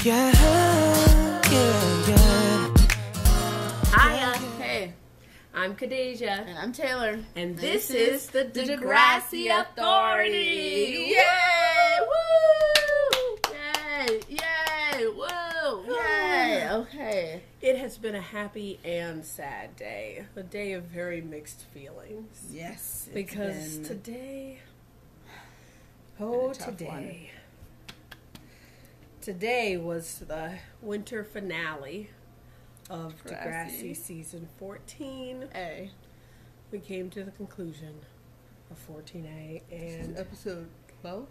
Yeah, yeah, yeah. Hiya. Hey, I'm Khadijah. and I'm Taylor. And this is the Degrassi Authority. Yay! Woo! Yay! Yay! Woo! Yay! Okay. It has been a happy and sad day. A day of very mixed feelings. Yes. Because been today... been Oh, a tough today. Today was the winter finale of Degrassi Season 14. A. We came to the conclusion of 14A and... Episode 12?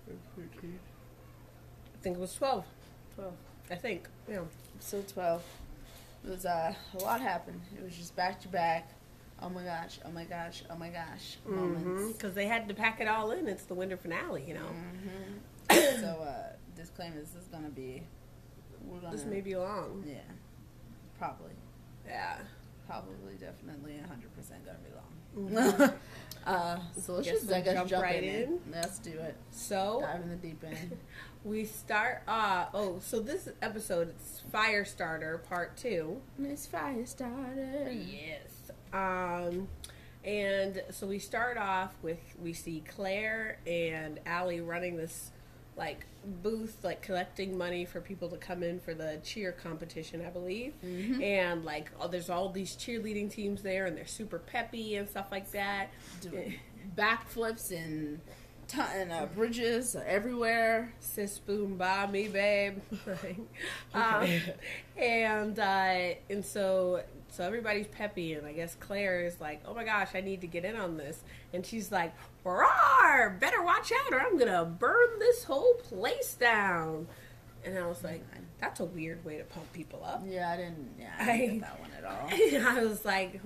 Or 13? I think it was 12. 12. I think, yeah. Episode 12. It was, a lot happened. It was just back to back. Oh my gosh, oh my gosh, oh my gosh. Moments. Because they had to pack it all in. It's the winter finale, you know. So, disclaimer, this is gonna be... This may be long. Yeah. Probably. Yeah. Probably, definitely, 100% gonna be long. Mm-hmm. So let's Guess just, we'll I guess, jump jump right in. in. Let's do it. So, Dive in the deep end. we start so this episode, it's Firestarter Part 2. Miss Firestarter. Yes. And so we start off with, we see Claire and Eli running this, like, booth, like, collecting money for people to come in for the cheer competition, I believe. Mm-hmm. And, like, there's all these cheerleading teams there, and they're super peppy and stuff like that. Doing backflips and bridges everywhere. Sis boom ba me babe. And so everybody's peppy, and I guess Claire is like, oh my gosh, I need to get in on this, and she's like, roar, better watch out or I'm gonna burn this whole place down. And I was like, that's a weird way to pump people up. Yeah, I didn't get that one at all. I was like,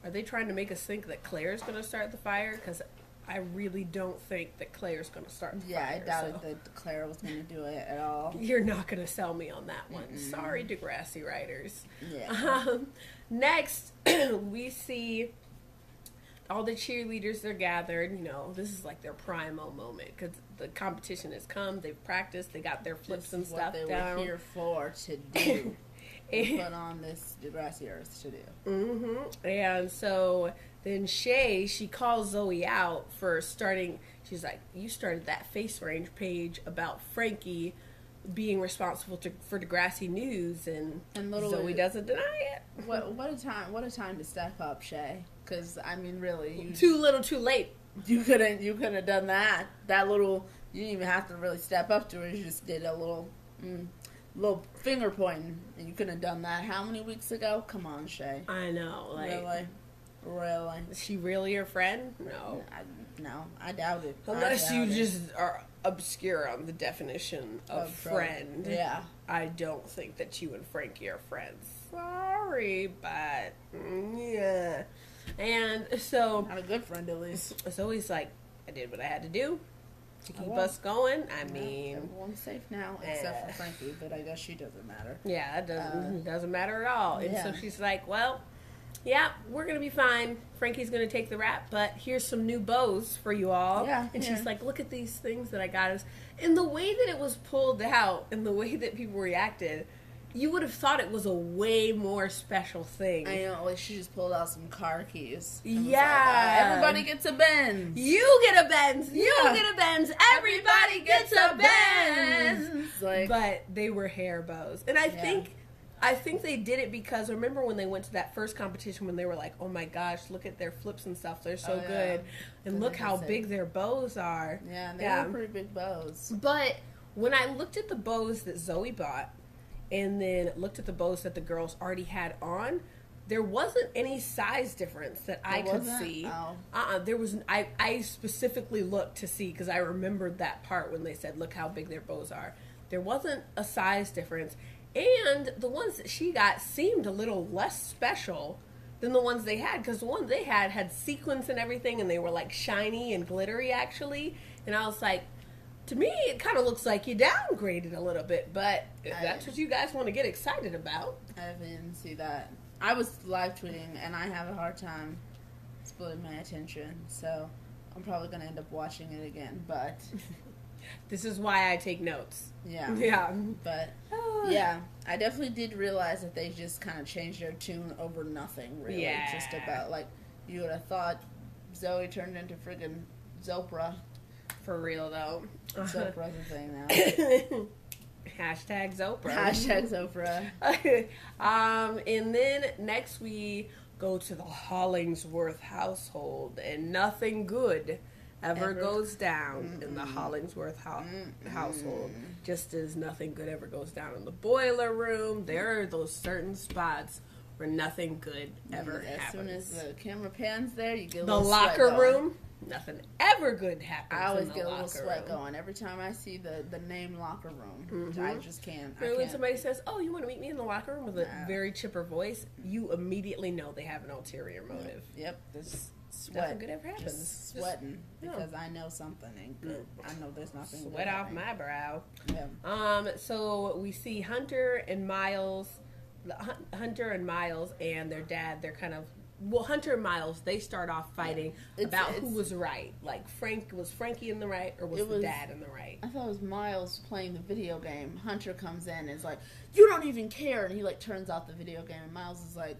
are they trying to make us think that Claire's gonna start the fire? Because I really don't think that Claire's going to start the fire. I doubted that Claire was going to do it at all. You're not going to sell me on that one. Mm-mm. Sorry, Degrassi writers. Yeah. Next, we see all the cheerleaders, they're gathered. You know, this is like their primo moment because the competition has come. They've practiced. They got their flips and stuff down. What they were here for to do. Put on this Degrassi Earth to do. Mm-hmm. And so... Then she calls Zoe out for starting, she's like, you started that Face Range page about Frankie being responsible for Degrassi News, and Zoe doesn't deny it. What a time to step up, Shay. Because, I mean, really. Too little, too late. You couldn't have done that. That little, you didn't even have to really step up to her. You just did a little finger pointing, and you couldn't have done that. How many weeks ago? Come on, Shay. I know. Like, Really? Is she really your friend? No. No, I doubt it. Unless you just are obscure on the definition of friend. Yeah. I don't think that you and Frankie are friends. Sorry, but yeah. And so... Not a good friend, at least. It's always like, I did what I had to do to keep us going. I mean... Everyone's safe now, except for Frankie, but I guess she doesn't matter. Yeah, it doesn't matter at all. And yeah. so she's like, well... Yeah, we're going to be fine. Frankie's going to take the rap, but here's some new bows for you all. Yeah, and she's like, look at these things that I got us. And the way that it was pulled out and the way that people reacted, you would have thought it was a way more special thing. I know, like she just pulled out some car keys. Yeah. Like, everybody gets a Benz. You get a Benz. You get a Benz. Everybody gets a Benz. Like, but they were hair bows. And I think they did it because, remember when they went to that first competition when they were like, oh my gosh, look at their flips and stuff. They're so good. And look how big their bows are. Yeah, they were pretty big bows. But when I looked at the bows that Zoe bought and then looked at the bows that the girls already had on, there wasn't any size difference that I could see. Oh. There was. I specifically looked to see because I remembered that part when they said, look how big their bows are. There wasn't a size difference. And the ones that she got seemed a little less special than the ones they had, because the ones they had sequins and everything, and they were like shiny and glittery actually. And I was like, to me, it kind of looks like you downgraded a little bit, but if that's what you guys want to get excited about. I didn't see that. I was live tweeting, and I have a hard time splitting my attention, so I'm probably going to end up watching it again, but This is why I take notes. Yeah. Yeah. But, yeah, I definitely did realize that they just kind of changed their tune over nothing, really. Yeah. Just about, like, you would have thought Zoe turned into friggin' Zopra. For real, though. Zopra's a thing now. Hashtag Zopra. Hashtag Zopra. And then next we go to the Hollingsworth household, and nothing good ever goes down in the Hollingsworth household. Just as nothing good ever goes down in the boiler room, there are those certain spots where nothing good ever happens. As soon as the camera pans there, you get a the little locker sweat room, nothing ever good happens. I always in the get a little sweat room. going every time I see the name locker room. I just can't. Or when somebody says, "Oh, you want to meet me in the locker room?" with a very chipper voice, you immediately know they have an ulterior motive. Yep, this sweat. Nothing good ever happens. Just sweating because I know something ain't good. I know there's nothing. Sweat off my brow. Yeah. So we see Hunter and Miles, and their dad. They're kind of Hunter and Miles. They start off fighting about who was right. Like was Frankie in the right, or was the dad in the right? I thought it was Miles playing the video game. Hunter comes in and is like, "You don't even care," and he like turns off the video game. And Miles is like,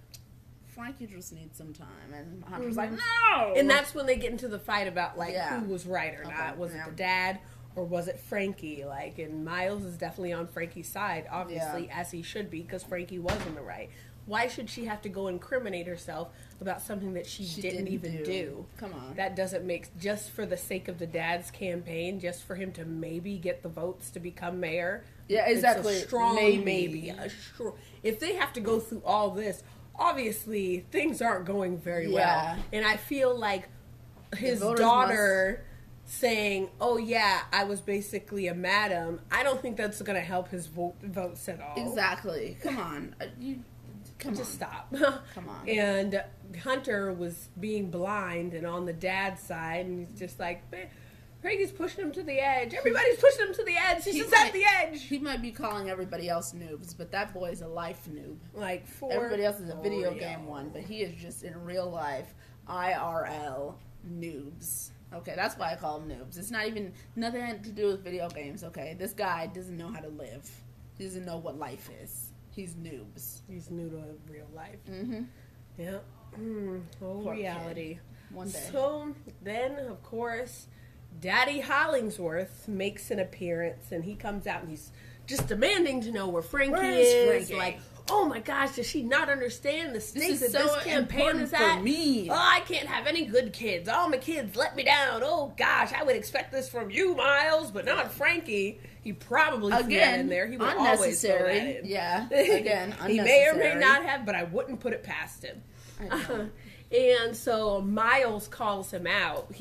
"Frankie just needs some time," and Hunter's like, "No!" And that's when they get into the fight about like who was right or not. Was it the dad or was it Frankie? Like, and Miles is definitely on Frankie's side, obviously, as he should be, because Frankie was in the right. Why should she have to go incriminate herself about something that she didn't even do? Come on. That doesn't make, just for the sake of the dad's campaign, just for him to maybe get the votes to become mayor. Yeah, exactly. It's a strong maybe. If they have to go through all this, obviously things aren't going very well. And I feel like his daughter saying, "Oh yeah, I was basically a madam," I don't think that's going to help his votes at all. Exactly. Come on. Stop. Come on. And Hunter was being blind and on the dad's side, and he's just like, Frankie's pushing him to the edge. Everybody's pushing him to the edge. He's at the edge. He might be calling everybody else noobs, but that boy's a life noob. Like, everybody else is a video game one, but he is just in real life IRL noobs. Okay, that's why I call them noobs. It's not even nothing to do with video games. Okay, this guy doesn't know how to live. He doesn't know what life is. He's noobs. He's new to real life. Mm-hmm. Yeah. Reality. Kid. One day. So then, of course, Daddy Hollingsworth makes an appearance, and he comes out and he's just demanding to know where Frankie is. Frankie? Like, oh my gosh, does she not understand the stakes that this campaign is at? For me. Oh, I can't have any good kids. All my kids let me down. Oh gosh, I would expect this from you, Miles, but not Frankie. He probably threw that in there. He would always throw that in. Yeah, again, unnecessary. He may or may not have, but I wouldn't put it past him. And so Miles calls him out.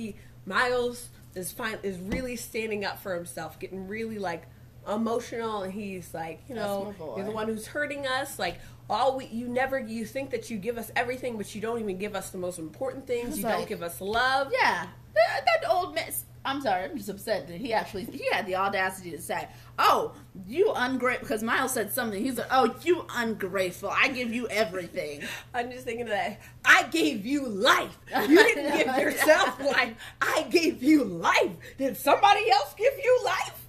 Miles is really standing up for himself, getting really like emotional, and he's like, you're the one who's hurting us. Like, you think that you give us everything, but you don't even give us the most important things. You don't give us love. Yeah, that old man. I'm sorry, I'm just upset that he had the audacity to say, "Oh, you ungrateful," because Miles said something. He's like, "Oh, you ungrateful. I give you everything." I'm just thinking of that. I gave you life. You didn't give yourself life. I gave you life. Did somebody else give you life?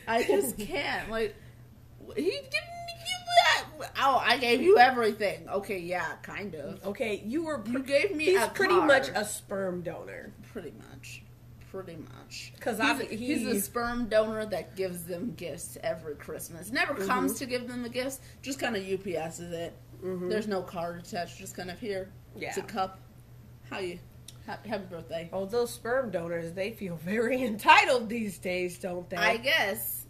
I just can't. Like, he didn't give that. Oh, I gave you everything. Okay, yeah, kind of. Okay, you gave me. He's pretty much a sperm donor. Pretty much. Because he's a sperm donor that gives them gifts every Christmas. Never comes to give them the gifts, just kind of UPS's it. There's no card attached, just kind of here. Yeah. It's a cup. Happy birthday. Oh, those sperm donors, they feel very entitled these days, don't they? I guess.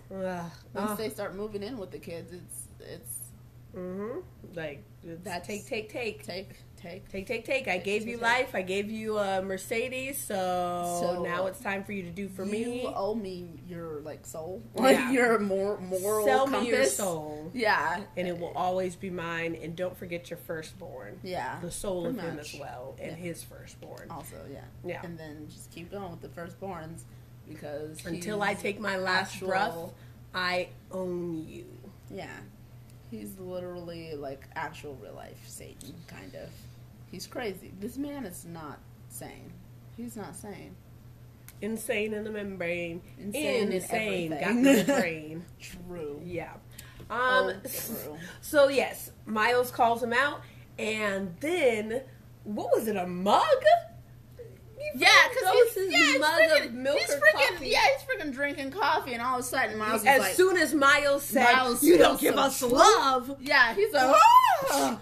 Once they start moving in with the kids, it's like that. Take. I gave you life. I gave you a Mercedes. So now it's time for you to do for me. You owe me your soul, your moral Sell compass. me your soul. Yeah, and it will always be mine. And don't forget your firstborn. Yeah, the soul of him as well, and his firstborn. Also, yeah. And then just keep going with the firstborns because until I take my last breath, I own you. Yeah. He's literally actual real life Satan, kind of. He's crazy. This man is not sane. He's not sane. Insane in the membrane. Insane in got everything. me the brain. True. Yeah. True. So yes, Miles calls him out, and then what was it? A mug? Yeah, because he's he's freaking drinking coffee, and all of a sudden Miles is as like, soon as Miles said, Miles "You don't spills give us some love," yeah, he's like, what?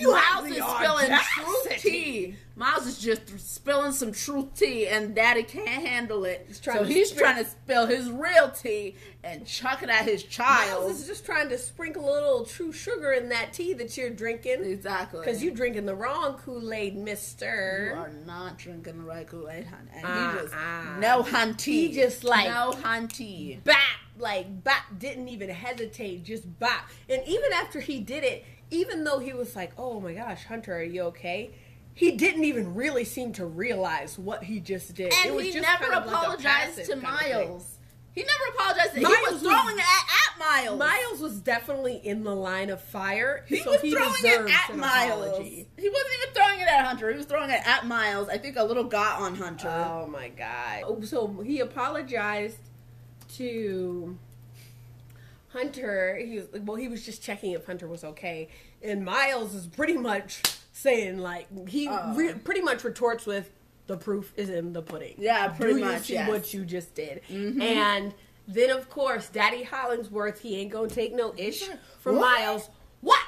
Miles is spilling truth tea. Miles is just spilling some truth tea, and Daddy can't handle it. He's trying to spill his real tea and chuck it at his child. Miles is just trying to sprinkle a little true sugar in that tea that you're drinking. Exactly. Because you're drinking the wrong Kool-Aid, mister. You are not drinking the right Kool-Aid, honey. And he just, no hunty. He just like, no hunty. Bap, didn't even hesitate, just bap. And even after he did it, even though he was like, oh my gosh, Hunter, are you okay? He didn't even really seem to realize what he just did. And it was he just never kind of apologized like to Miles. He never apologized. He Miles was throwing it at Miles. Miles was definitely in the line of fire. He was throwing it at Miles. Apology. He wasn't even throwing it at Hunter. He was throwing it at Miles. I think a little got on Hunter. Oh my God. So he apologized to Hunter. He was just checking if Hunter was okay. And Miles is pretty much saying, like, he pretty much retorts with, the proof is in the pudding. Yeah, pretty much, Do you see what you just did? Mm-hmm. And then, of course, Daddy Hollingsworth, he ain't gonna take no ish from Miles. What?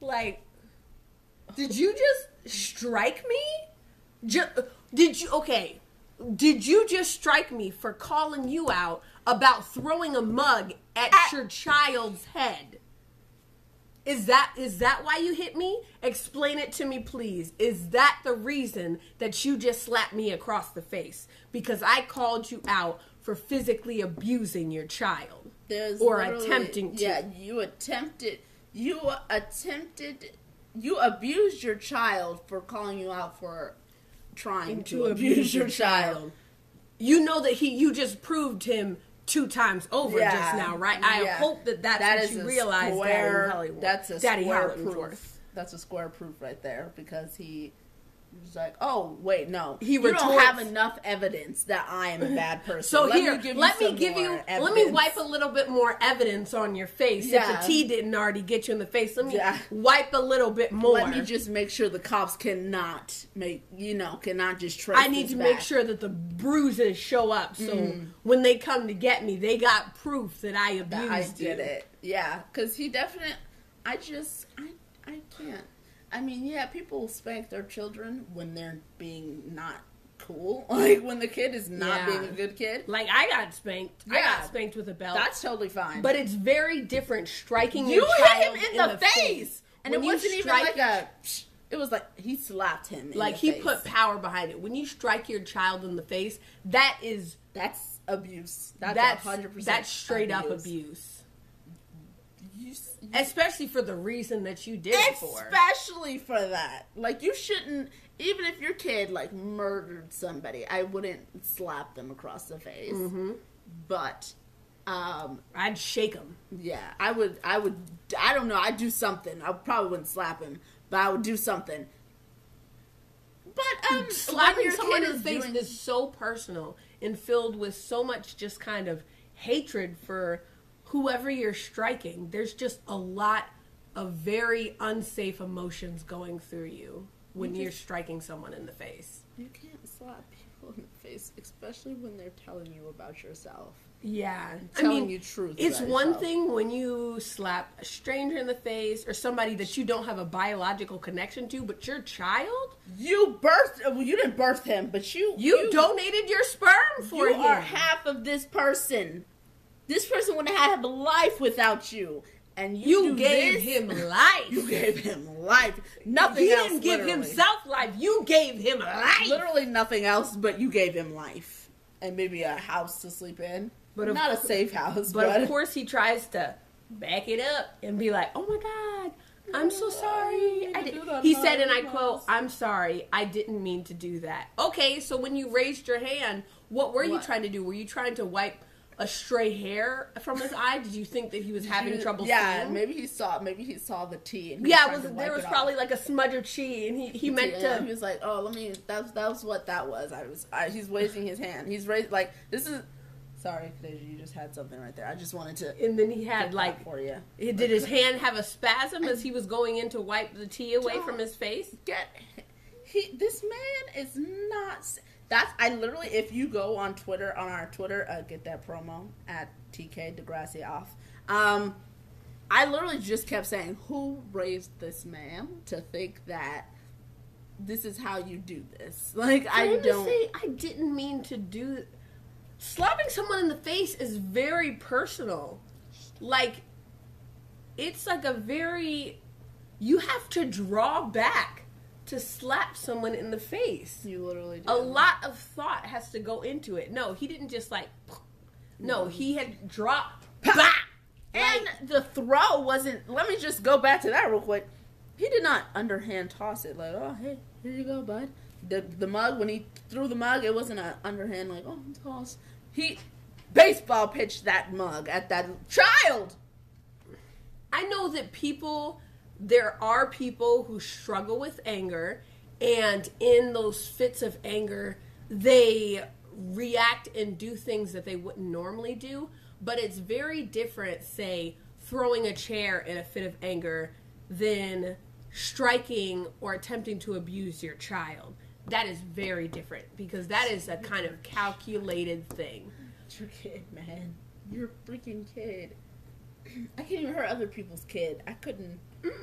Like, did you just strike me? Did you just strike me for calling you out about throwing a mug at your child's head? Is that why you hit me? Explain it to me, please. Is that the reason that you just slapped me across the face? Because I called you out for physically abusing your child. Or attempting to. Yeah, you abused your child for calling you out for trying to abuse your child. You know that you just proved him 2 times over just now, right? I hope that's what you realize. That's a Daddy square Hollingsworth. proof. That's a square proof right there, because he was like, "Oh wait, no, you don't have enough evidence that I am a bad person." So let me wipe a little bit more evidence on your face. Yeah. If the tea didn't already get you in the face, let me wipe a little bit more. Let me just make sure the cops cannot just trace. I need to make sure that the bruises show up, so when they come to get me, they got proof that I abused you. I did it. Yeah, because he definitely. I can't. I mean, yeah, people spank their children when they're being not cool. Like, when the kid is not being a good kid. Like, I got spanked. Yeah. I got spanked with a belt. That's totally fine. But it's very different striking you your child hit him in the face. And it wasn't even like it was like he slapped him in the face. He put power behind it. When you strike your child in the face, that's abuse. That's 100%. That's straight up abuse. Especially for the reason that you did it for. Especially for that. Like, you shouldn't, even if your kid, like, murdered somebody, I wouldn't slap them across the face. Mm-hmm. But, I'd shake them. Yeah, I don't know, I'd do something. I probably wouldn't slap him, but I would do something. But, slapping someone in the face is so personal and filled with so much just kind of hatred for whoever you're striking. There's just a lot of very unsafe emotions going through you when you're striking someone in the face. You can't slap people in the face, especially when they're telling you about yourself. Yeah. Telling you truth. It's one thing when you slap a stranger in the face or somebody that you don't have a biological connection to, but your child? You didn't birth him, but you donated your sperm for him. You are half of this person. This person wouldn't have a life without you. And you gave him life. You gave him life. Nothing else. He didn't give himself life. You gave him life. Literally nothing else, but you gave him life. And maybe a house to sleep in. But not a safe house. But of course he tries to back it up and be like, oh my God, I'm so sorry. He said, and I quote, "I'm sorry, I didn't mean to do that." Okay, so when you raised your hand, what were you trying to do? Were you trying to wipe a stray hair from his eye? Did you think that he was having trouble seeing? Yeah, maybe he saw the tea. And there was probably like a smudge of chi, and he meant to. He was like, "Oh, let me." That was what that was. He's raising his hand. He's raised like this is. Sorry, Kadeja, you just had something right there. I just wanted to. And then he had like for you. Did his hand have a spasm as he was going in to wipe the tea away from his face? This man is not. I literally, if you go on Twitter, on our Twitter, get that promo at TK Degrassi off. I literally just kept saying, who raised this man to think that this is how you do this? Like, I didn't mean to do. Slapping someone in the face is very personal. Like, it's like you have to draw back to slap someone in the face. You literally do. A lot of thought has to go into it. No, he didn't just like, no, he had dropped. Bah! And the throw wasn't, let me just go back to that real quick. He did not underhand toss it like, oh, hey, here you go, bud. The mug, when he threw the mug, it wasn't an underhand like, oh, toss. He baseball pitched that mug at that child. I know that there are people who struggle with anger, and in those fits of anger, they react and do things that they wouldn't normally do, but it's very different, say, throwing a chair in a fit of anger than striking or attempting to abuse your child. That is very different, because that is a kind of calculated thing. It's your kid, man. You're a freaking kid. I can't even hurt other people's kid. I couldn't.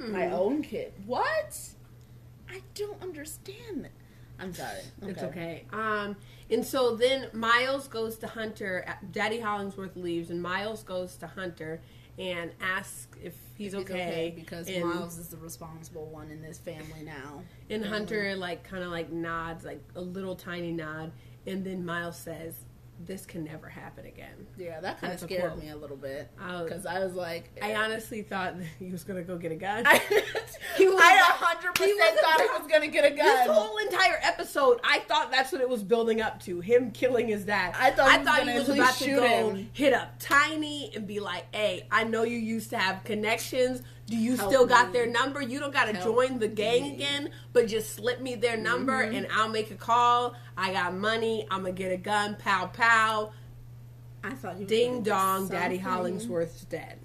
My own kid. What? I don't understand that. I'm sorry. Okay. It's okay. And so then Miles goes to Hunter. Daddy Hollingsworth leaves, and Miles goes to Hunter and asks if he's okay. Because Miles is the responsible one in this family now. And Hunter kind of nods, like a little tiny nod, and then Miles says, "This can never happen again." Yeah, that kind of scared me a little bit, because I was like, I honestly thought that he was gonna go get a gun. I 100% thought he was gonna get a gun. This whole entire episode, I thought that's what it was building up to, him killing his dad. I thought he was about to go hit up Tiny and be like, "Hey, I know you used to have connections. Do you still got their number? You don't got to join the gang again, but just slip me their number and I'll make a call. I got money. I'm going to get a gun. Pow, pow." I thought he was ding dong, Daddy Hollingsworth's dead.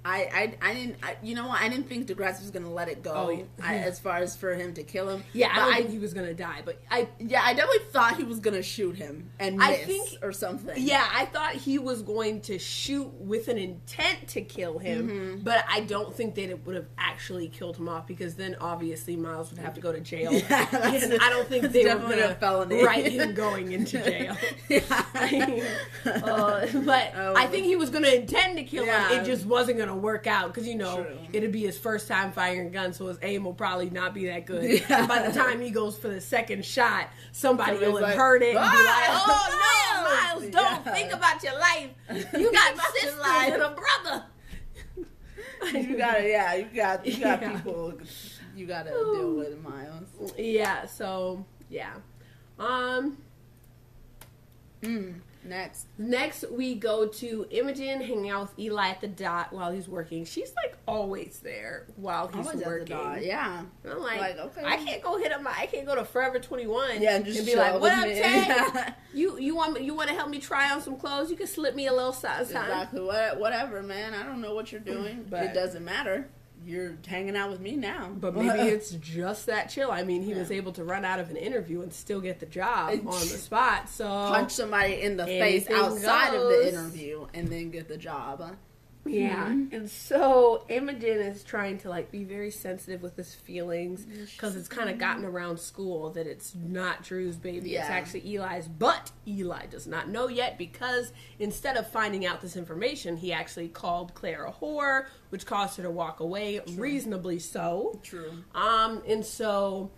I didn't think Degrassi was going to let it go as far as for him to kill him. Yeah, I think he was going to die, but I definitely thought he was going to shoot him and miss or something. Yeah, I thought he was going to shoot with an intent to kill him, but I don't think that it would have actually killed him off, because then obviously Miles would have to go to jail. Yeah, and I don't think they were going to write him going into jail. But I think he was going to intend to kill him. It just wasn't going to work out, because it'd be his first time firing a gun, so his aim will probably not be that good. And by the time he goes for the second shot, somebody will have heard it and be like, "Oh no, Miles, don't think about your life. You got sisters and a brother." You got people you gotta deal with, Miles. Yeah, so yeah. Next, we go to Imogen hanging out with Eli at the dot while he's working. She's always there while he's working. Yeah, I'm like, okay, I can't go I can't go to Forever 21. Yeah, and just be like, "What up, Tay? You want to help me try on some clothes? You can slip me a little size." Exactly. Whatever, man. I don't know what you're doing, but it doesn't matter. You're hanging out with me now. But maybe it's just that chill. I mean, he was able to run out of an interview and still get the job on the spot. So punch somebody in the face outside of the interview and then get the job. Yeah. And so Imogen is trying to be very sensitive with his feelings, because it's kind of gotten around school that it's not Drew's baby. It's actually Eli's, but Eli does not know yet, because instead of finding out this information, he actually called Claire a whore, which caused her to walk away. Reasonably so. True. And so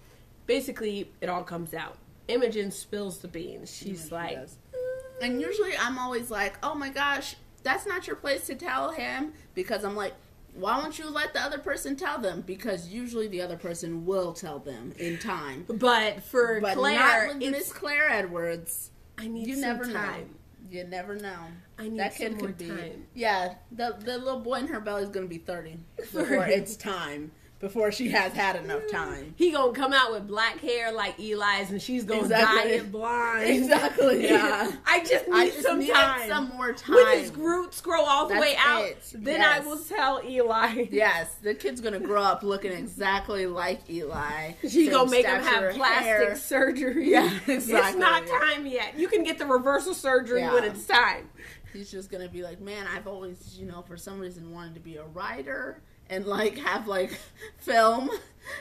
basically it all comes out. Imogen spills the beans. She's like, and usually I'm always like, "Oh my gosh, that's not your place to tell him," because I'm like, why won't you let the other person tell them? Because usually the other person will tell them in time. But Claire, not with Miss Claire Edwards. I need you some never time. You never know. I need that some kid more could be. time. Yeah, the little boy in her belly is going to be 30 before it's time. Before she has had enough time. He gonna come out with black hair like Eli's, and she's gonna Exactly. dye it blonde. Exactly. Yeah. I just need some time. Some more time. When his roots grow all the way out, then I Yes. will tell Eli. Yes, the kid's gonna grow up looking exactly like Eli. She's gonna make him stature, have plastic hair. surgery. Yeah, exactly. It's not time yet. You can get the reversal surgery when it's time. He's just gonna be like, man, I've always, for some reason wanted to be a writer and like have like film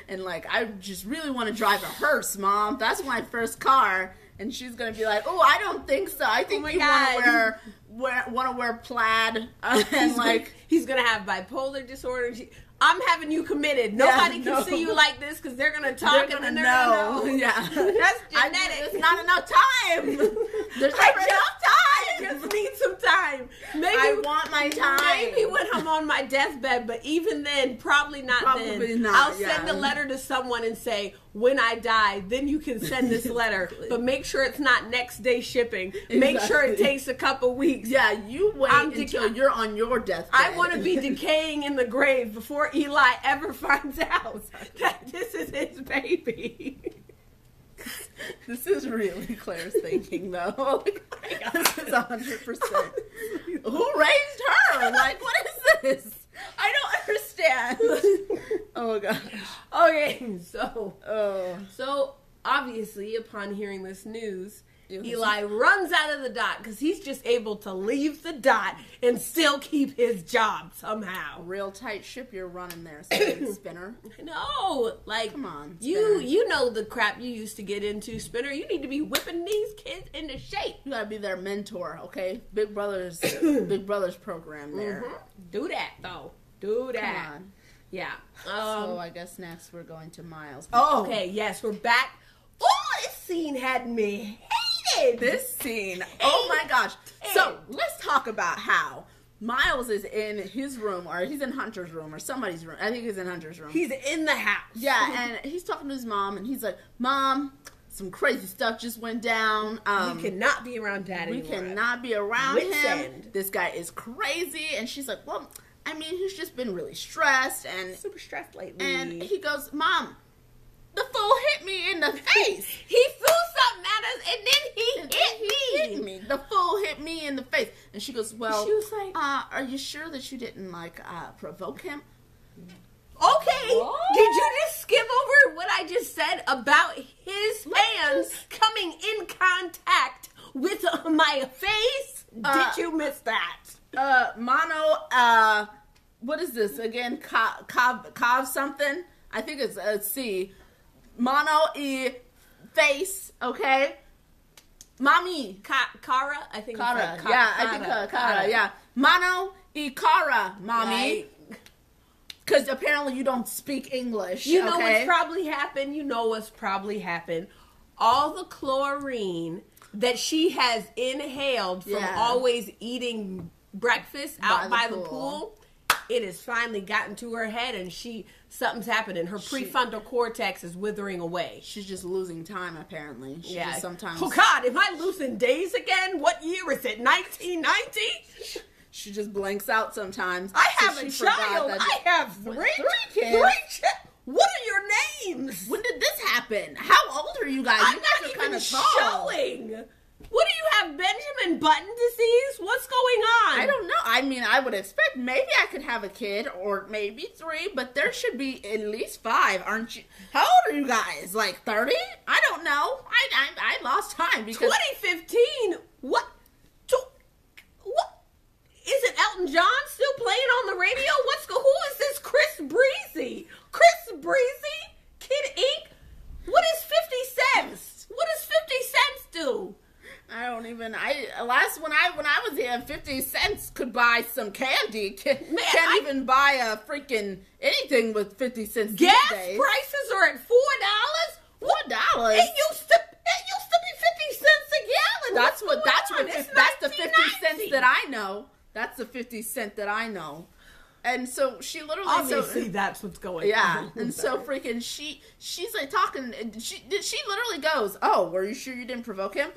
and like I just really want to drive a hearse, Mom. That's my first car. And she's gonna be like, oh, I don't think so. I think you want to wear plaid and like he's gonna have bipolar disorder. I'm having you committed. Nobody can see you like this because they're gonna talk and then they're gonna know. Yeah, that's genetic. There's not enough time. There's never enough time. I just need some time. Maybe I want my time. Maybe when I'm on my deathbed, but even then, probably not. I'll send a letter to someone and say, when I die, then you can send this letter. But make sure it's not next day shipping. Exactly. Make sure it takes a couple weeks. Yeah, you wait until you're on your deathbed. I want to be decaying in the grave before Eli ever finds out that this is his baby. This is really Claire's thinking, though. This is 100%. Who raised her? Like, what is this? I don't understand. Oh, gosh. Okay, so obviously, upon hearing this news, Eli runs out of the dot because he's just able to leave the dot and still keep his job somehow. Real tight ship you're running there, Spinner. No, like, come on, Spinner. You know the crap you used to get into, Spinner. You need to be whipping these kids into shape. You gotta be their mentor, okay? Big Brother's program there. Mm-hmm. Do that though. Do that. Come on. Yeah. So I guess next we're going to Miles. Oh, okay. Yes, we're back. Oh, this scene had me hated. This scene. Oh my gosh. So let's talk about how Miles is in his room, or he's in Hunter's room, or somebody's room. I think he's in Hunter's room. He's in the house. Yeah, and he's talking to his mom, and he's like, Mom, some crazy stuff just went down. We cannot be around Dad anymore. We cannot be around him. This guy is crazy. And she's like, well, I mean, he's just been really stressed. And super stressed lately. And he goes, Mom, the fool hit me in the face. He threw something at us, and then he hit me. The fool hit me in the face. And she goes, well, she was like, are you sure that you didn't, like, provoke him? Okay. What? Did you just skip over what I just said about his hands coming in contact with my face? Did you miss that? Mono, what is this again? Cov something? I think it's C. Mono e face, okay? Mommy. Kara? I think Kara. It's like I think Kara, yeah. Mono e Kara, Mommy. Right. Because apparently you don't speak English. You know what's probably happened? All the chlorine that she has inhaled from always eating breakfast out by the pool, it has finally gotten to her head, and something's happening. Her prefrontal cortex is withering away. She's just losing time, apparently. Sometimes. Oh God, am I losing days again? What year is it? 1990? She just blanks out sometimes. I have a child. I have three kids. What are your names? When did this happen? How old are you guys? I'm not even showing. What do you have, Benjamin Button disease? What's going on? I don't know. I mean, I would expect maybe I could have a kid, or maybe 3, but there should be at least 5, aren't you? How old are you guys? Like 30? I don't know. I lost time because 2015. What? Is it Elton John still playing on the radio? Who is this Chris Breezy? Chris Breezy? Kid Ink? What is 50 cents? What does 50 cents do? I don't even. When I was here, 50 cents could buy some candy. Can't even buy a freaking anything with 50 cents. Gas prices are at $4. $4. It used to be 50 cents a gallon. That's the 50 cents that I know. That's the 50 cent that I know. And so she literally obviously that's what's going on. Yeah. And so freaking she's like talking, and she literally goes, "Oh, were you sure you didn't provoke him?"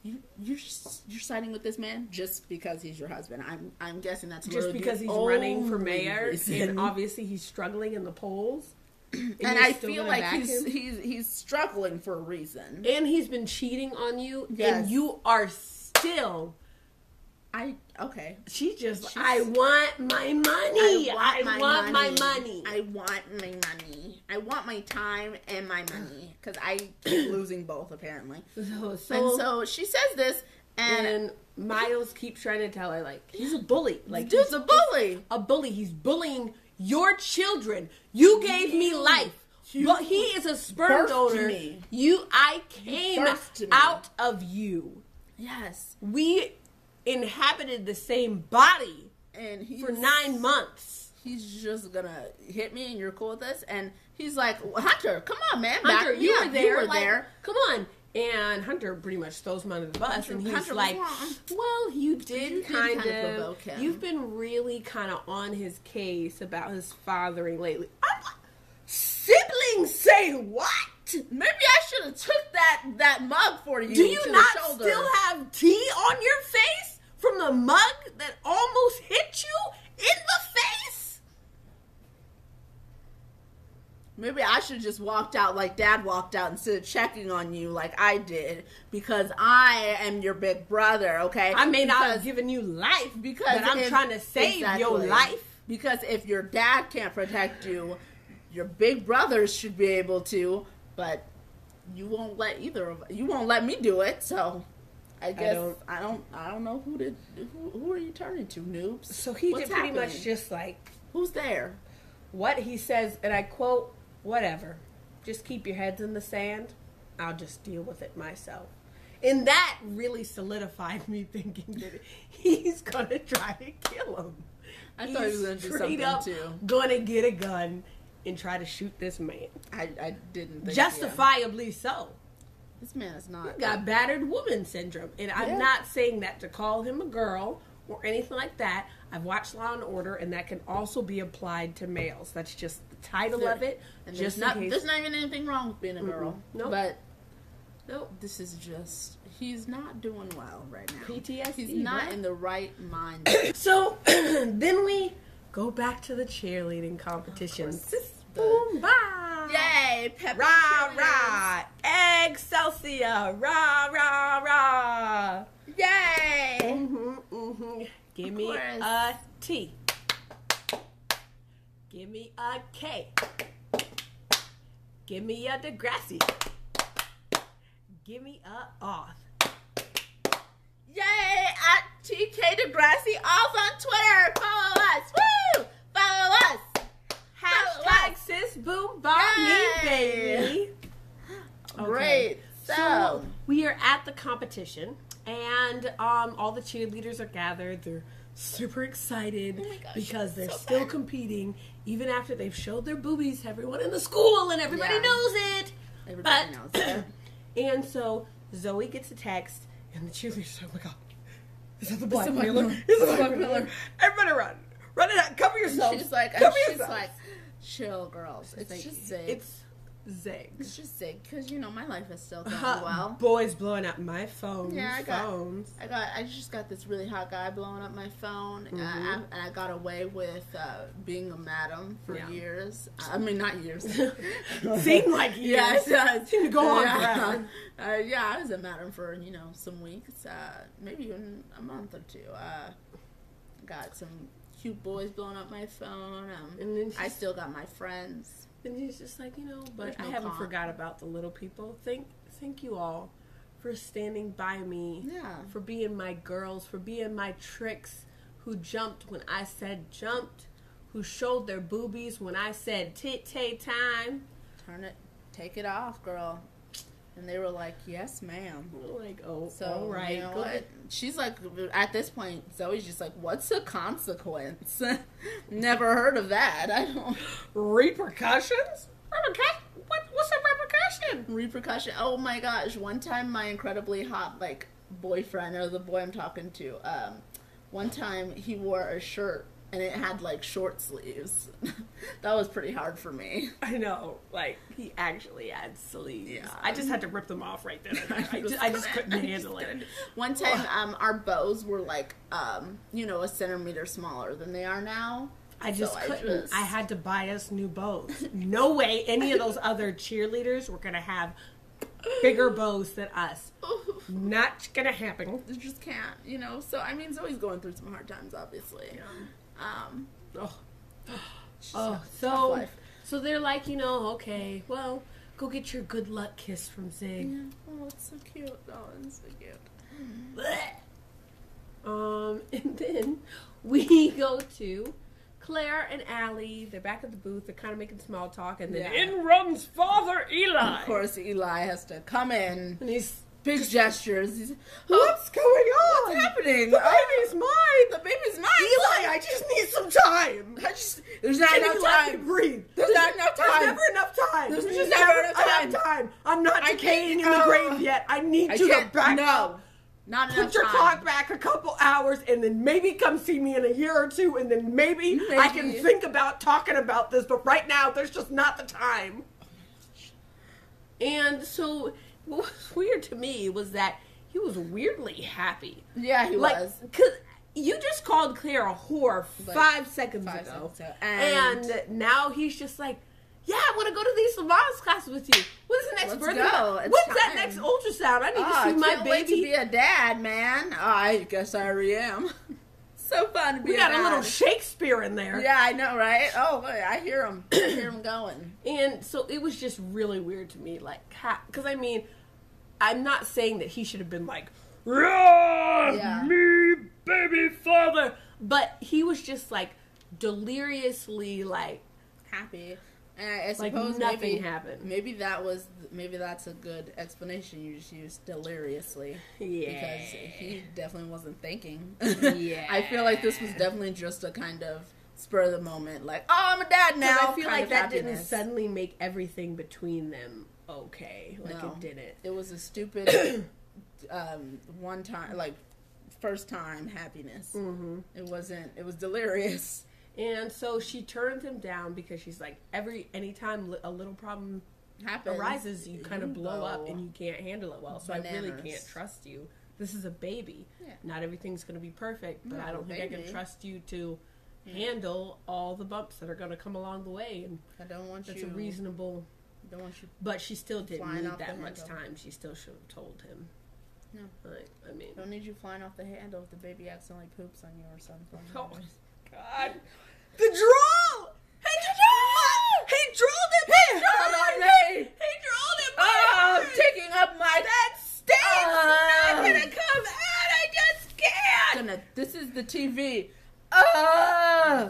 you're siding with this man just because he's your husband. I'm guessing that's just because he's running for mayor, and obviously he's struggling in the polls. And I feel like he's struggling for a reason. And he's been cheating on you, and you are still. She's just. I want my money. I want my money. I want my money. I want my time and my money because I keep losing both apparently. So she says this, and Miles keeps trying to tell her like he's a bully. Like dude's a bully. A bully. He's bullying your children. You gave me life. But he is a sperm donor. I came out of you. Yes. We inhabited the same body and for 9 months. He's just gonna hit me and you're cool with this? And he's like, Hunter, come on, man. Hunter, you were there. Come on. And Hunter pretty much throws him under the bus, and he's like, well, you did kind of provoke him. You've been really kind of on his case about his fathering lately. Siblings say what? Maybe I should have took that mug for you. Do you not still have tea on your face from the mug that almost hit you in the face? Maybe I should have just walked out like Dad walked out instead of checking on you like I did because I am your big brother, okay? I may not have given you life but I'm trying to save your life. Because if your dad can't protect you, your big brothers should be able to, but you won't let you won't let me do it, so I guess I don't know who are you turning to, noobs? So he did pretty much just like, who's there? What he says, and I quote, whatever. Just keep your heads in the sand. I'll just deal with it myself. And that really solidified me thinking that he's going to try to kill him. I thought he was going to do something too. Going to get a gun and try to shoot this man. I didn't think justifiably so. This man is not. He got battered woman syndrome. And I'm not saying that to call him a girl or anything like that. I've watched Law and Order, and that can also be applied to males. That's just the title of it. And there's not even anything wrong with being a girl. Nope. But this is just, he's not doing well right now. PTSD. He's not in the right mind. So then we go back to the cheerleading competition. Boom, bye. Yay, pepper. Rah, rah. Excelsior. Rah, rah, rah. Yay. Give me a T. Give me a K. Give me a Degrassi. Give me a Oth. Yay! At TK Degrassi Oth on Twitter. Follow us. Woo! Follow us. Hashtag sis boom bop me, baby. Okay. Great. So we are at the competition. And all the cheerleaders are gathered. They're super excited because they're still competing, even after they've showed their boobies to everyone in the school, and everybody knows it. Everybody knows it. And so Zoe gets a text, and the cheerleaders are, oh my god, is that the blackmailer? Is that the blackmailer? Everybody run. Run it out. Cover yourself. She's like, chill, girls. It's just Zig. It's Zig. It's just Zig, because, my life is still going well. Boys blowing up my phone. Yeah, I just got this really hot guy blowing up my phone, and I got away with being a madam for years. I mean, not years. Seemed like years. Yeah, seemed to go on forever. I was a madam for, some weeks, maybe even a month or two. Got some cute boys blowing up my phone. And then I still got my friends. And he's just like, but I haven't forgot about the little people. Thank you all for standing by me. Yeah. For being my girls, for being my tricks, who jumped when I said jumped, who showed their boobies when I said tit-tay time. Take it off, girl. And they were like, yes, ma'am. Like, oh, so, all right. You know what? She's like, at this point, Zoe's just like, what's the consequence? Never heard of that. I don't. Repercussions? What's a repercussion? Repercussion. Oh my gosh. One time, my incredibly hot, boyfriend, or the boy I'm talking to, one time he wore a shirt and it had like short sleeves. That was pretty hard for me. I know, like he actually had sleeves. Yeah. I just had to rip them off right then. I just couldn't handle it. One time, our bows were like, you know, a centimeter smaller than they are now. I just couldn't. I had to buy us new bows. No way any of those other cheerleaders were going to have bigger bows than us. Not going to happen. You just can't, you know. So, I mean, Zoe's going through some hard times, obviously. Yeah. So they're like, you know, okay, well, go get your good luck kiss from Zig. yeah. Oh, it's so cute. Oh, it's so cute. And then we go to Claire and Allie. They're back at the booth. They're kind of making small talk, and then in runs Father Eli. Of course, Eli has to come in. And he's big gestures. He's, what's going on? What's happening? The baby's mine. The baby's mine. Eli, I just need some time. There's not enough Let me time. breathe. There's not enough time. There's never enough time. There's just never enough time. I'm not decaying in the grave yet. I need you to back up. Not enough Put your time. clock back a couple hours, and then maybe come see me in a year or two, and then maybe I can think about talking about this. But right now, there's just not the time. And so, what was weird to me was that he was weirdly happy. Yeah, he was. Because you just called Claire a whore 5 seconds ago. And now he's just like, yeah, I want to go to these Savannah's classes with you. When's the next birthday? When's that next ultrasound? I need to see my baby. Wait to be a dad, man. I guess I already am. So fun to be a dad. We got a little Shakespeare in there. Yeah, I know, right? Oh, I hear him. I hear him going. And so it was just really weird to me, like, because I mean, I'm not saying that he should have been like, me, baby father, but he was just like deliriously like happy. And I suppose like nothing happened. Maybe that's a good explanation. You just used deliriously. Yeah. Because he definitely wasn't thinking. Yeah. I feel like this was definitely just a kind of spur of the moment, like, oh, I'm a dad now. I feel like that didn't suddenly make everything between them okay. Like No. it didn't. It was a stupid one time, like first time happiness. Mm-hmm. It was delirious. And so she turns him down because she's like, anytime a little problem arises, you kind of blow up and you can't handle it well. So I really can't trust you. This is a baby. Yeah. Not everything's going to be perfect, but I don't think I can trust you to handle all the bumps that are going to come along the way. And I don't want that's you. a reasonable. Don't want you. But she still didn't need that much handle. time. She still should have told him. No. I mean, don't need you flying off the handle if the baby accidentally poops on you or something. Oh my God. The drool! He drooled it! He drooled on me! He drooled it! I'm taking up my... That state's not gonna come out! I just can't! This is the TV. I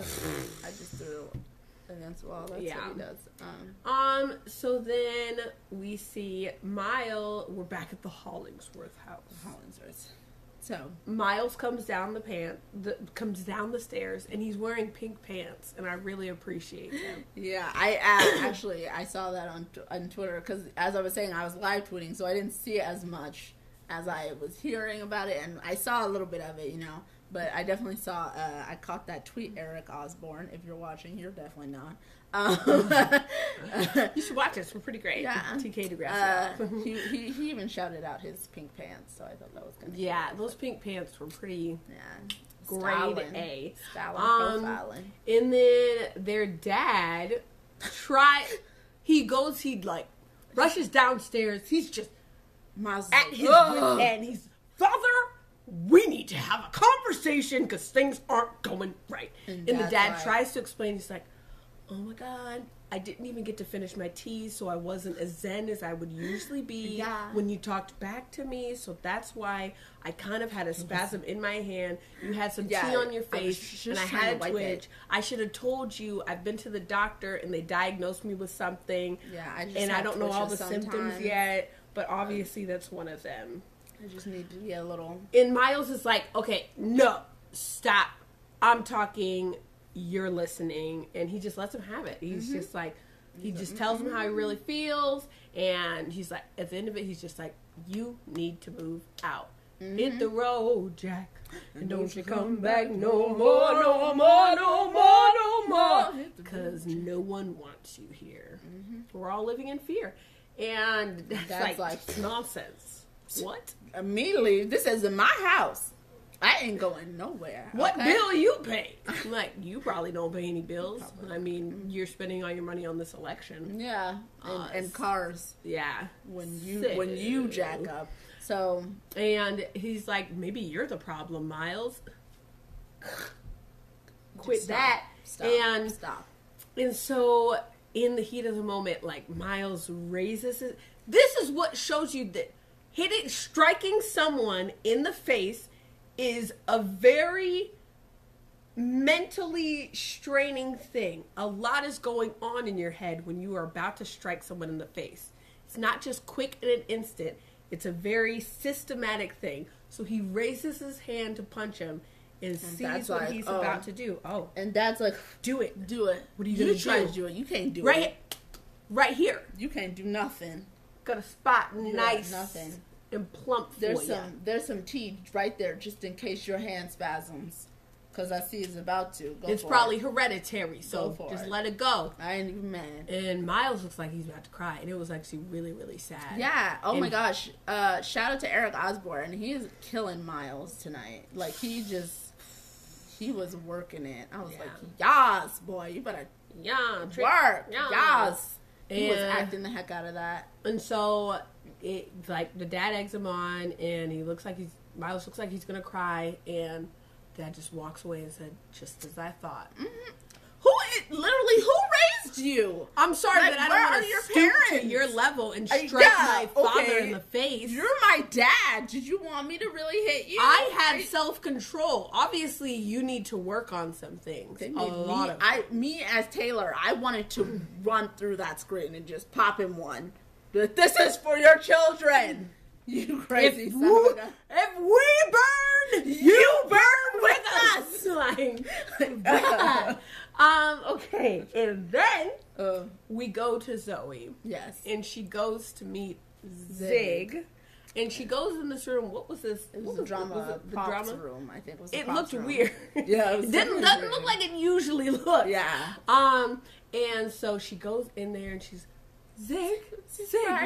just threw against the wall. That's what he does. So then we see we're back at the Hollingsworth house. Hollingsworth. So Miles comes down the stairs, and he's wearing pink pants, and I really appreciate him. Yeah, I actually saw that on Twitter because, as I was saying, I was live tweeting, so I didn't see it as much as I was hearing about it, and I saw a little bit of it, you know. But I definitely saw. I caught that tweet, Eric Osborne. If you're watching, you're definitely not. You should watch this. We're pretty great. Yeah. TK Degrassi. He even shouted out his pink pants, so I thought that was good. Yeah, those pink pants were pretty grade A. Profiling. And then their dad he rushes downstairs. He's just at his wit's end. He's, Father, we need to have a conversation because things aren't going right. And the dad tries to explain. He's like, oh my God, I didn't even get to finish my tea, so I wasn't as zen as I would usually be when you talked back to me. So that's why I kind of had a spasm in my hand. You had some tea on your face, and I had a twitch. I should have told you. I've been to the doctor, and they diagnosed me with something. Yeah, I don't know all the symptoms yet, but obviously that's one of them. I just need to get a little... And Miles is like, okay, no, stop. I'm talking... You're listening, and he just lets him have it. He's just like, he just tells him how he really feels, and he's like, at the end of it, he's just like, you need to move out. Hit the road, Jack. And don't you come back no more, no more, no more, no more. Because no one wants you here. We're all living in fear. And that's like nonsense. What? Immediately, this is in my house. I ain't going nowhere. What bill you pay? Like, you probably don't pay any bills. I mean, you're spending all your money on this election. Yeah, and cars. Yeah, when you jack up. So, and he's like, maybe you're the problem, Miles. Quit that. Stop. And so, in the heat of the moment, like, Miles raises it. This is what shows you that striking someone in the face is a very mentally straining thing. A lot is going on in your head when you are about to strike someone in the face. It's not just quick in an instant. It's a very systematic thing. So he raises his hand to punch him and sees what he's about to do. Oh. And Dad's like, do it. What are you going to try to do it? You can't do it. Right here. You can't do nothing. Got a spot nice. Nothing. And plump for There's some tea right there just in case your hand spasms. Because I see it's about to. It's probably hereditary, so just let it go. I ain't even mad. And Miles looks like he's about to cry. And it was actually really, really sad. Yeah. Oh my gosh. Shout out to Eric Osborne. He is killing Miles tonight. Like, he was working it. I was like, yas, boy. You better work. Yas. He was acting the heck out of that. And so, the dad eggs him on, and Miles looks like he's gonna cry, and Dad just walks away and said, "Just as I thought." Who raised you? I'm sorry, but I don't want to stoop to your level and strike my father in the face. You're my dad. Did you want me to really hit you? I had self-control. Obviously, you need to work on some things. Me as Taylor, I wanted to run through that screen and just pop him one. But this is for your children. You crazy son of a gun. If we burn, you burn with us. Okay, and then we go to Zoe. Yes, and she goes to meet Zig. And she goes in this room. What was this? It was the drama room. I think it looked weird. Yeah, it doesn't look like it usually looks. Yeah. And so she goes in there and she's Zig,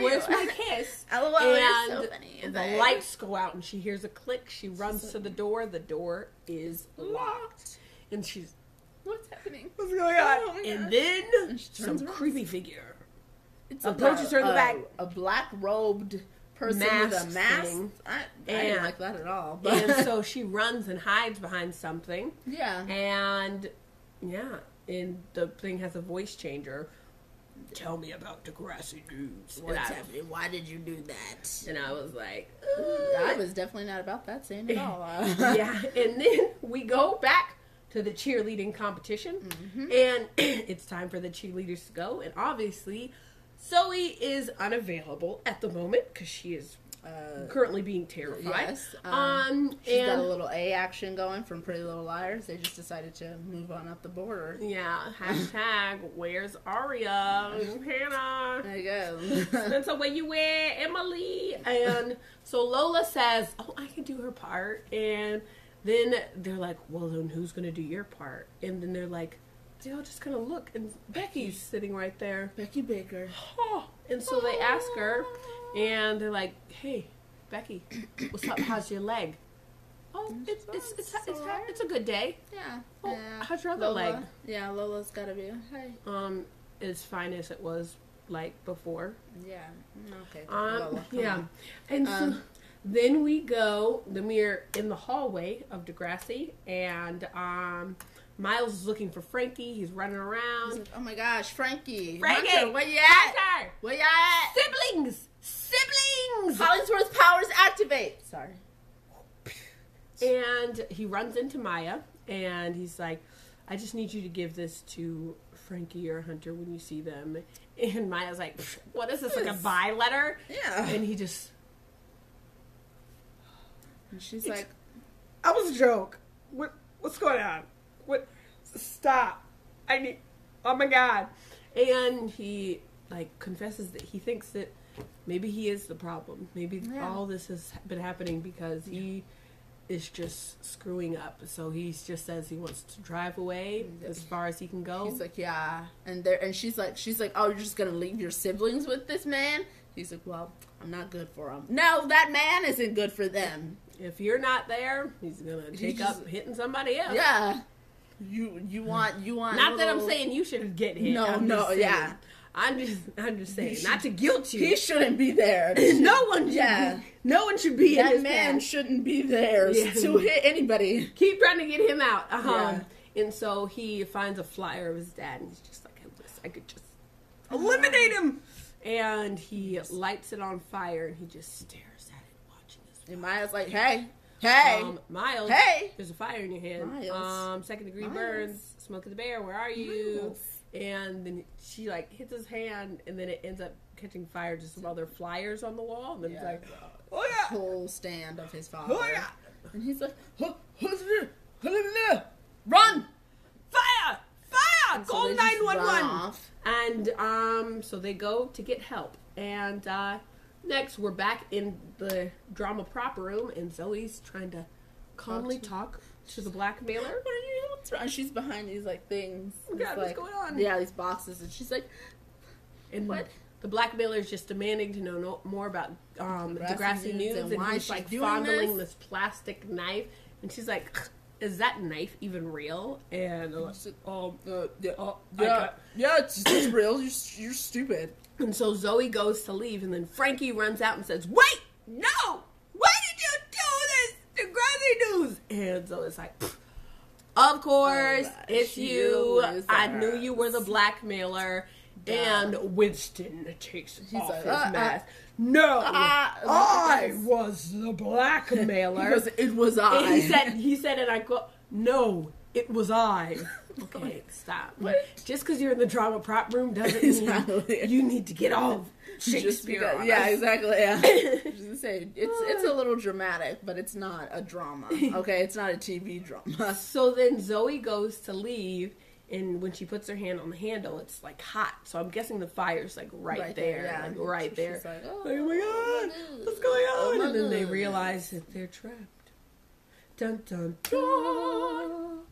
where's my kiss? LOL, and so funny. The lights go out and she hears a click. She runs to the door. The door is locked. And she's, what's happening? What's going on? And then some creepy figure approaches her in the back. A black-robed person with a mask. I didn't like that at all. But. And so she runs and hides behind something. Yeah. And the thing has a voice changer. Tell me about Degrassi dudes. What's happening? Why did you do that? And I was like, I was definitely not about that scene at all. Yeah. And then we go back to the cheerleading competition. And it's time for the cheerleaders to go. And obviously, Zoe is unavailable at the moment because she is currently being terrified. Yes. She's got a little A action going from Pretty Little Liars. They just decided to move on up the border. Yeah. Hashtag, where's Aria? Hannah. There you go. That's the way you wear, Emily. And so Lola says, oh, I can do her part. And then they're like, well, then who's going to do your part? And then they're like, they all just kind of look. And Becky's sitting right there. Becky Baker. Oh. And so they ask her. And they're like, hey, Becky, what's up? How's your leg? Oh, it's a good day. Yeah. Oh, how's your other leg? Yeah, Lola's gotta be okay. As fine as it was like before. Yeah. Okay. Lola, yeah. And so then we're in the hallway of Degrassi, and Miles is looking for Frankie. He's running around. He's like, oh my gosh, Frankie! Hunter, where you at? Hunter, where you at? Siblings! Hollingsworth powers activate! Sorry. And he runs into Maya, and he's like, I just need you to give this to Frankie or Hunter when you see them. And Maya's like, what is this, like a bye letter? Yeah. And he just... And she's like... That was a joke. What's going on? What? Stop. Oh my God. And he, like, confesses that he thinks that maybe he is the problem. Maybe all this has been happening because he is just screwing up. So he just says he wants to drive away as far as he can go. He's like, yeah. And she's like, oh, you're just going to leave your siblings with this man? He's like, well, I'm not good for him. No, that man isn't good for them. If you're not there, he's going to take up hitting somebody else. Yeah. You want Not that I'm saying you should get hit. I'm just saying, not to guilt you. He shouldn't be there. No one should be in that his man path. shouldn't be there to hit anybody. Keep trying to get him out. And so he finds a flyer of his dad, and he's just like, I could just eliminate him. And he lights it on fire, and he just stares at it, watching this. And Maya's like, hey. Miles, hey, there's a fire in your hand. Miles. Second degree burns. Smokey the Bear, where are you? And then she like hits his hand, and then it ends up catching fire just while there are flyers on the wall. And then it's like, oh yeah, whole stand of his father. Oh yeah, and he's like, run, fire, and call so 911. And so they go to get help. And next, we're back in the drama prop room, and Zoe's trying to calmly talk to the blackmailer. What's wrong? She's behind these like things. Oh God, what's going on? Yeah, these boxes, and she's like, and what? The blackmailer is just demanding to know more about Degrassi news, and why he's like fondling this plastic knife, and she's like, "Is that knife even real?" And it's real. You're stupid. And so Zoe goes to leave, and then Frankie runs out and says, "Wait, no! Why did you do this, Degrassi news?" And Zoe's like, "Of course, it's you. I knew you were the blackmailer." And Winston takes off his mask. No, I was the blackmailer. It was I. And he said, and I quote, "No, it was I." Okay, stop. Just because you're in the drama prop room doesn't mean you need to get all Shakespeare. Yeah, exactly. Yeah. Just say, it's a little dramatic, but it's not a drama. Okay, it's not a TV drama. So then Zoe goes to leave, and when she puts her hand on the handle, it's like hot. So I'm guessing the fire's like right there. Yeah. Like right there. She's like, oh my God, what's going on? And then they realize that they're trapped. Dun dun dun.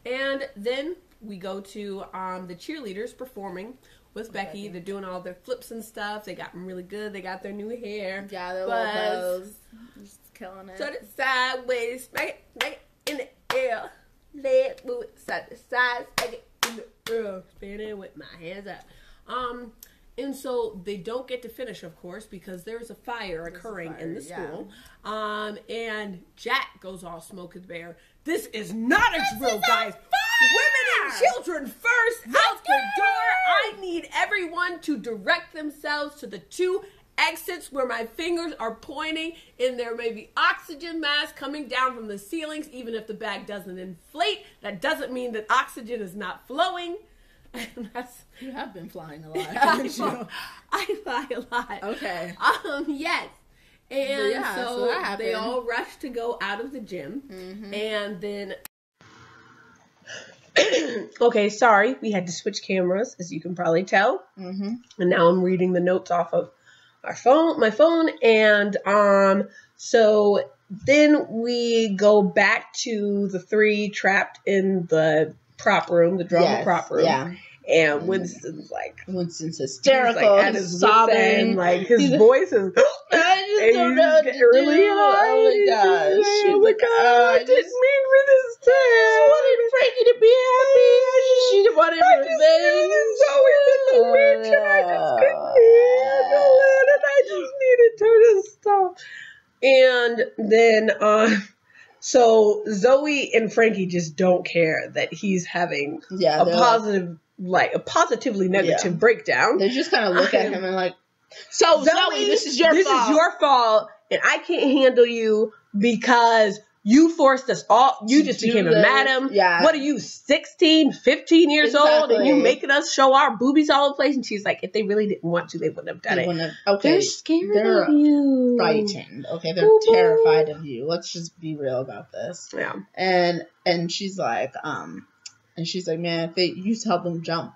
And then we go to the cheerleaders performing with Becky. They're doing all their flips and stuff. They got them really good. They got their new hair. Yeah, their little bows. Just killing it. Turn it sideways. Make it in the air. Leg move it side to side. Make it in the air. Spinning with my hands up. And so they don't get to finish, of course, because there's a fire occurring in the school. Yeah. And Jack goes all Smokey the Bear. This is not a drill, guys. Women and children first, out the door. I need everyone to direct themselves to the two exits where my fingers are pointing, and there may be oxygen masks coming down from the ceilings. Even if the bag doesn't inflate, that doesn't mean that oxygen is not flowing. You have been flying a lot, haven't you? I fly a lot. Okay. Yes. And so they happened. all rush to go out of the gym. Mm-hmm. And then... Okay, sorry. We had to switch cameras, as you can probably tell. Mm-hmm. And now I'm reading the notes off of my phone. And so then we go back to the three trapped in the prop room, the drama prop room. Yeah. And Winston's hysterical, like at his sobbing, like his voice is. I just don't know what to really do. High. Oh my gosh! Oh my God! I didn't mean for this to. I wanted Frankie to be happy. She wanted revenge. Zoe with the witch, and I just couldn't handle it, and I just needed her to stop. And then, so Zoe and Frankie just don't care that he's having a positively negative breakdown. They just kind of look at him and like, so Zoe, this is your fault, and I can't handle you because you forced us all. You just became a madam. Yeah. What are you, 16, 15 years old, and you making us show our boobies all over the place? And she's like, if they really didn't want to, they wouldn't have done it. Okay, they're scared of you. Frightened. Okay, they're terrified of you. Let's just be real about this. Yeah. And she's like, man, if you help them jump,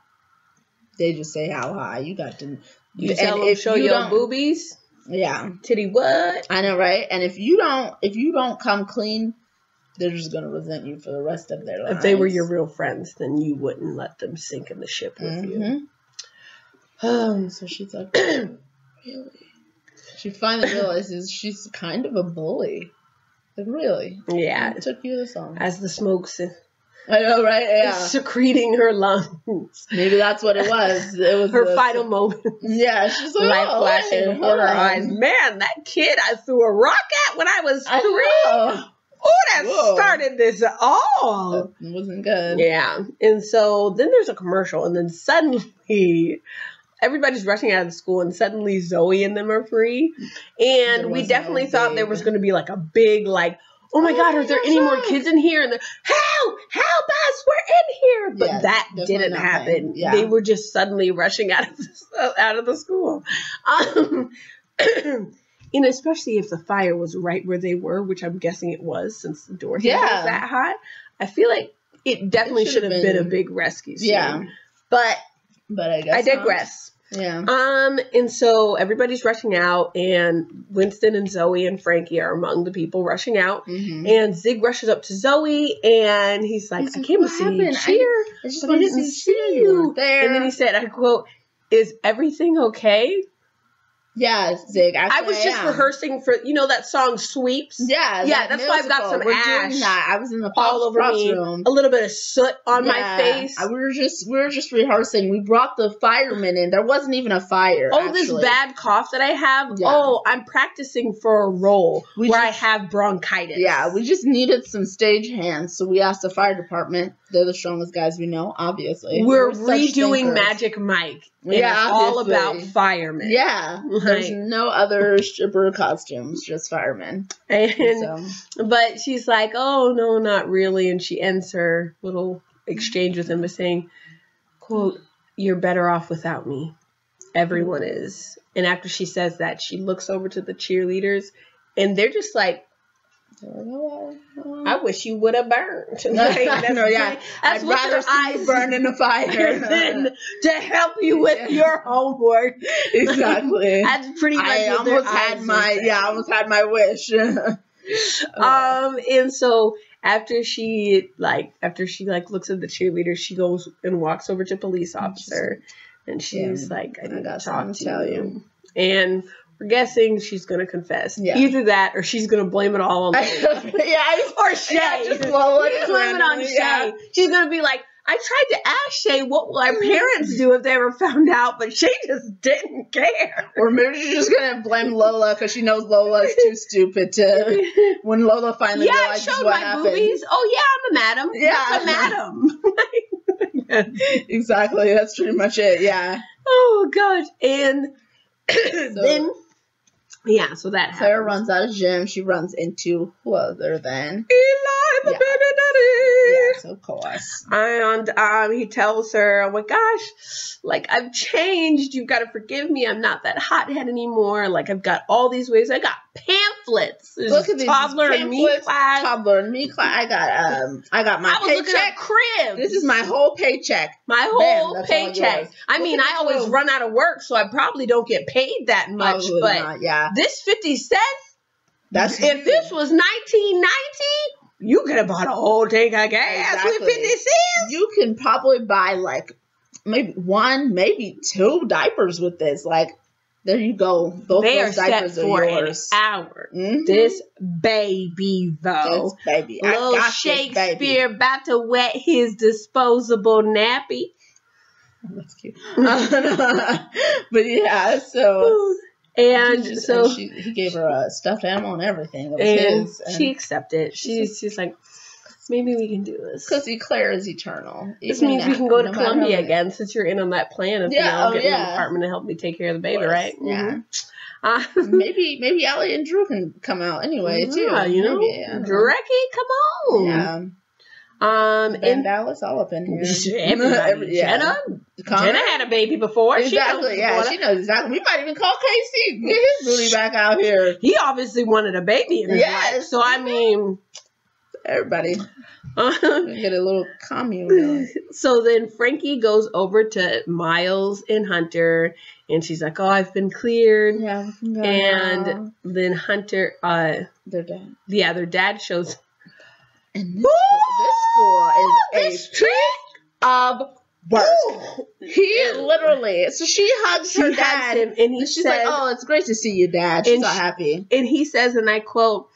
they just say how high. You got to You tell them, show your boobies. Yeah. Titty what? I know, right? And if you don't come clean, they're just gonna resent you for the rest of their lives. If they were your real friends, then you wouldn't let them sink in the ship with you. So she's like, really? She finally realizes she's kind of a bully. Like, really? Yeah. It took you this long. As the smoke's I know, right? Yeah. secreting her lungs. Maybe that's what it was. It was her final moment. Yeah, she's like, light flashing before her eyes. Man, that kid I threw a rock at when I was 3. Oh, that started this all. That wasn't good. Yeah. And so then there's a commercial, and then suddenly everybody's rushing out of the school, and suddenly Zoe and them are free. And we definitely thought there was going to be like a big, like, oh my God, are there any more kids in here? And they're, help us, we're in here. But that didn't happen. Yeah. They were just suddenly rushing out of the school. And especially if the fire was right where they were, which I'm guessing it was, since the door handle was that hot. I feel like it definitely should have been a big rescue scene. Yeah. But I guess I digress. Yeah. And so everybody's rushing out, and Winston and Zoe and Frankie are among the people rushing out. Mm-hmm. And Zig rushes up to Zoe, and he's like, I came to see you cheer, but I didn't see you there. And then he said, I quote, "Is everything okay?" Yeah, Zig. I was just rehearsing for, that song Sweeps. Yeah, that's why I've got some ash. I was in the all over me, room. A little bit of soot on my face. We were just rehearsing. We brought the firemen in. There wasn't even a fire. Oh, this bad cough that I have. Yeah. Oh, I'm practicing for a role where I have bronchitis. Yeah, we just needed some stage hands, so we asked the fire department. They're the strongest guys we know, obviously. We're redoing Magic Mike. Yeah, it's all about firemen. Yeah. There's no other stripper costumes, just firemen. But she's like, oh, no, not really. And she ends her little exchange with him by saying, quote, "You're better off without me. Everyone is." And after she says that, she looks over to the cheerleaders, and they're just like, I wish you would have burned. I'd rather see you burn in the fire than to help you with your homework. Exactly. That's pretty much I almost had my wish. And so after she looks at the cheerleader, she goes and walks over to a police officer, and she's like, I need to talk to you. And we're guessing she's going to confess. Yeah. Either that or she's going to blame it all on Lola. Or Shay. Just blame it on Shay. She's going to be like, I tried to ask Shay what will our parents do if they ever found out, but Shay just didn't care. Or maybe she's just going to blame Lola because she knows Lola is too stupid to, when Lola finally realizes what happened. Boobies. Oh, yeah, I'm a madam. Yeah. That's a madam. Exactly. That's pretty much it. Yeah. Oh, God. And then... Yeah, so that Claire runs out of gym. She runs into who other than Eli, the baby daddy. Yes, of course. And he tells her, "Oh my gosh, like I've changed. You've got to forgive me. I'm not that hothead anymore. Like I've got all these ways. I got pamphlets. Look at these toddler and me class. Toddler and me class. I got my paycheck. Crib. This is my whole paycheck. My whole paycheck. I mean, I always run out of work, so I probably don't get paid that much. Probably but not, yeah. This 50 cents. If this was 1990, you could have bought a whole tank of gas with 50 cents. You can probably buy like maybe 1, maybe 2 diapers with this. Like, there you go. Both those diapers are yours. An hour. Mm-hmm. This baby, though. This baby. Little Shakespeare about to wet his disposable nappy. That's cute. But yeah, so... And so he gave her a stuffed animal and everything. It was and his, and she accepted. She's like, maybe we can do this. Because Claire is eternal. This means we can go to Columbia again, since you're in on that plan of getting an apartment to help me take care of the baby, right? Yeah. Mm-hmm. Maybe Allie and Drew can come out anyway too. Drecky, come on. Yeah. And Dallas all up in here. Jenna had a baby before. Exactly. She knows exactly. We might even call Casey. Get his booty back out here. He obviously wanted a baby in his life. So I mean, Everybody get a little commune going. So then Frankie goes over to Miles and Hunter, and she's like, "Oh, I've been cleared." Yeah. And then Hunter, their dad. Yeah, their dad shows. And this fool is a trick of work. He literally. So she hugs her dad, him, and she's says, like, "Oh, it's great to see you, Dad." She's all happy, and he says, and I quote,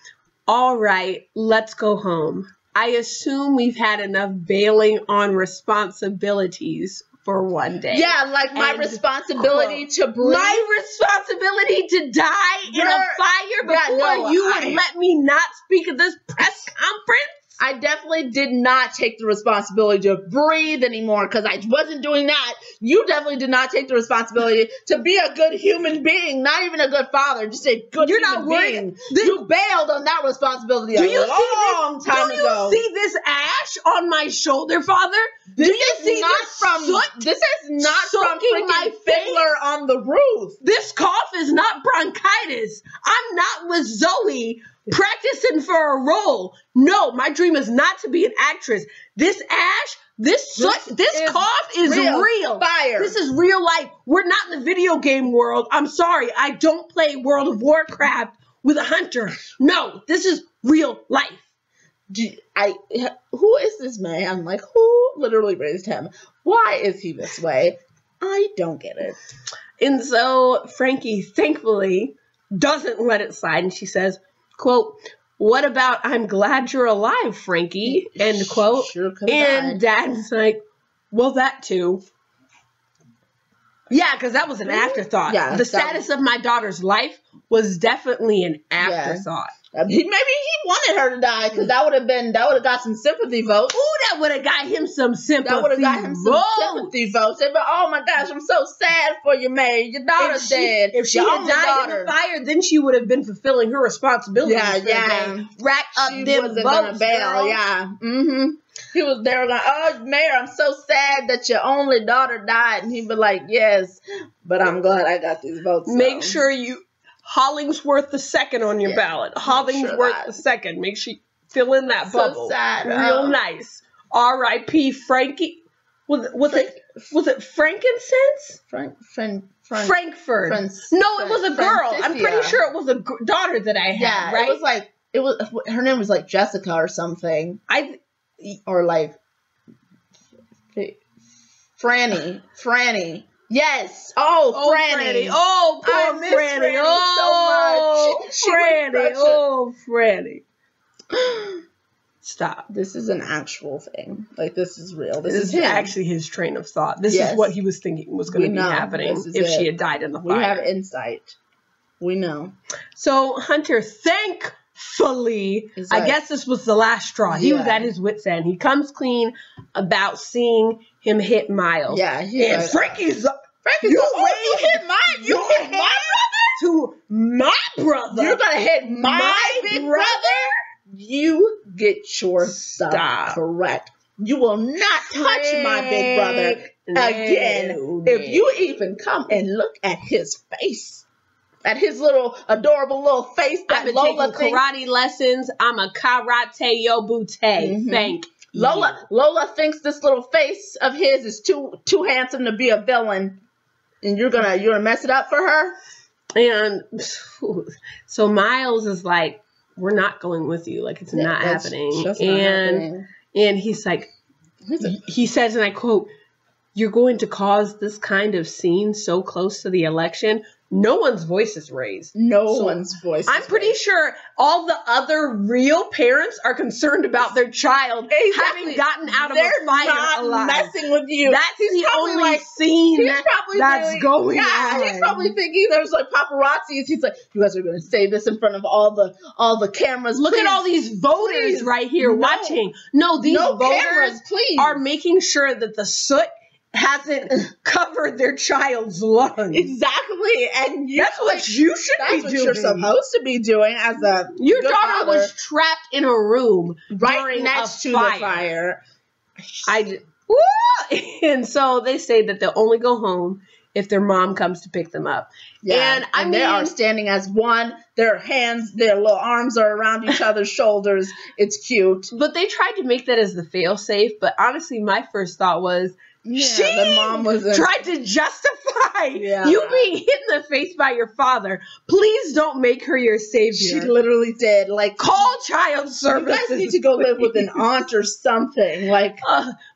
"All right, let's go home. I assume we've had enough bailing on responsibilities for one day." Yeah, like my responsibility to breathe. My responsibility to die in a fire before you would let me not speak at this press conference? I definitely did not take the responsibility to breathe anymore because I wasn't doing that. You definitely did not take the responsibility to be a good human being, not even a good father, just a good human being. You bailed on that responsibility a long time ago. Do you see this ash on my shoulder, Father? This is not from my fiddler on the roof. This cough is not bronchitis. I'm not with Zoe practicing for a role. No, my dream is not to be an actress. This ash, this cough is real. Fire. This is real life. We're not in the video game world. I'm sorry. I don't play World of Warcraft with a hunter. No, this is real life. Who is this man? Like, who literally raised him? Why is he this way? I don't get it. And so Frankie, thankfully, doesn't let it slide. And she says, quote, "What about I'm glad you're alive, Frankie?" End quote. Sure and Dad's like, "Well, that too." Yeah, because that was an afterthought. Yeah, the status of my daughter's life was definitely an afterthought. Maybe he wanted her to die because that would have got some sympathy votes. Ooh, that would have got him some sympathy. That would have got him some sympathy votes. But oh my gosh, I'm so sad for you, May. Your daughter's dead. If she had died in the fire, then she would have been fulfilling her responsibility. Yeah. Rack up she them wasn't votes, gonna bail. girl. Yeah. They were going, "Oh, Mayor, I'm so sad that your only daughter died." And he'd be like, "Yes, but I'm glad I got these votes." Make sure you Hollingsworth the second on your ballot. Hollingsworth the second. Make sure you fill in that bubble. Sad. Real nice. R.I.P. Frankie. Was it frankincense? Frankfurt. No, it was a girl. I'm pretty sure it was a daughter that I had. Yeah, right? it was her name was like Jessica or something. Or like Franny. Yes. Oh, Franny. Oh, poor Franny. Oh, so much. Franny. Stop. This is an actual thing. Like, this is real. This is actually his train of thought. This is what he was thinking was going to be happening if she had died in the fire. We have insight. We know. So Hunter, thankfully, I guess this was the last straw. He was at his wit's end. He comes clean about seeing him hit Miles. Yeah. And Frankie's you hit my brother? To my brother. You're going to hit my big brother? You get your stuff correct. You will not touch my big brother again. If you even come and look at his face. At his little adorable little face that I've been Lola taking karate lessons. I'm a karate yobute. Thank you. Lola thinks this little face of his is too handsome to be a villain, and you're gonna mess it up for her. And so Miles is like, "We're not going with you. Like, it's not happening." And he's like, he says, and I quote, "You're going to cause this kind of scene so close to the election." No one's voice is raised. I'm pretty sure all the other real parents are concerned about their child having gotten out of a fire alive. Messing with you. That's the only scene that's going on. He's probably thinking there's like paparazzis. He's like, "You guys are going to say this in front of all the cameras. Look at all these voters right here watching. No, these voters are making sure that the soot hasn't covered their child's lungs. Exactly. And that's what you should be doing. That's what you're supposed to be doing as a Your daughter was trapped in a room right next to the fire. And so they say that they'll only go home if their mom comes to pick them up. Yeah, and they are standing as one. Their little arms are around each other's shoulders. It's cute. But they tried to make that as the fail-safe. But honestly, my first thought was, the mom was tried to justify you being hit in the face by your father. Please don't make her your savior. She literally did. Like, call child services. You guys need to go live with an aunt or something. Like,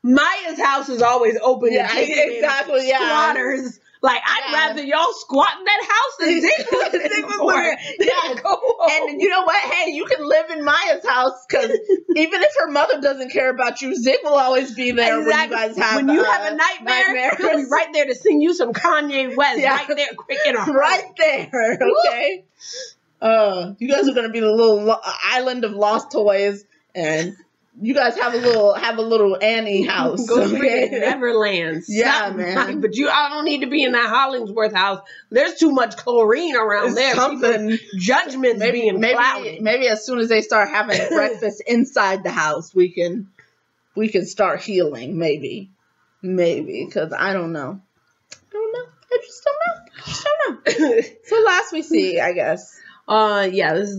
Maya's house is always open. Yeah, exactly. Yeah, squatters. Like, I'd rather y'all squat in that house than Ziggler. And you know what? Hey, you can live in Maya's house because even if her mother doesn't care about you, Zig will always be there when you guys have when you have a nightmare. He'll be right there to sing you some Kanye West. Right there, quick in a right there. Okay. You guys are gonna be the little island of lost toys, and you guys have a little Annie house. Go to Neverland. Yeah, man. But I don't need to be in that Hollingsworth house. There's too much chlorine around there. Something judgments being clouded. Maybe as soon as they start having breakfast inside the house, we can start healing. Maybe, because I don't know. I just don't know. So last we see, I guess. This is